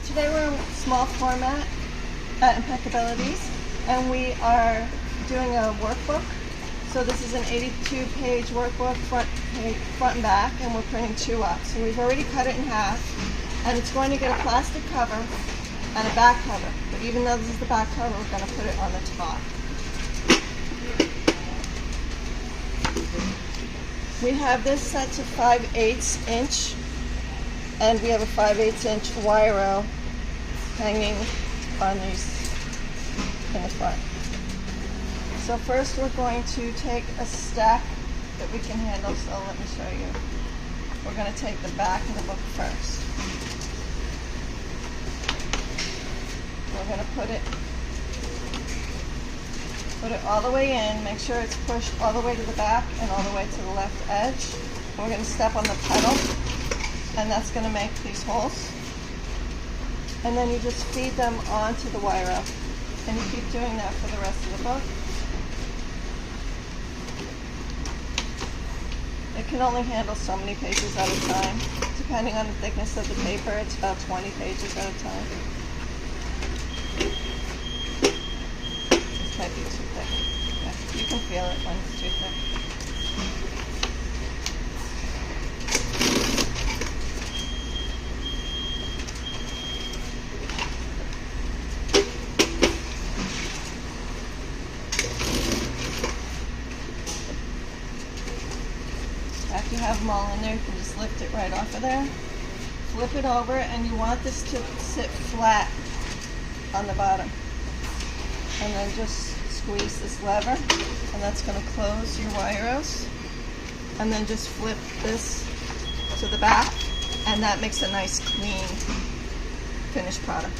Today we're in small format at Impeccabilities, and we are doing a workbook. So this is an 82-page workbook, front and back, and we're printing 2 up. So we've already cut it in half, and it's going to get a plastic cover and a back cover. But even though this is the back cover, we're going to put it on the top. We have this set to 5/8 inch, and we have a 5/8 inch wire row hanging on these in the front. So first we're going to take a stack that we can handle, so let me show you. We're going to take the back of the book first. We're going to put it all the way in, make sure it's pushed all the way to the back and all the way to the left edge. We're going to step on the pedal, and that's going to make these holes. And then you just feed them onto the wire row. And you keep doing that for the rest of the book. It can only handle so many pages at a time. Depending on the thickness of the paper, it's about 20 pages at a time. This might be too thick. Yeah, you can feel it when it's too thick. After you have them all in there, you can just lift it right off of there. Flip it over, and you want this to sit flat on the bottom. And then just squeeze this lever, and that's going to close your wire rows. And then just flip this to the back, and that makes a nice, clean, finished product.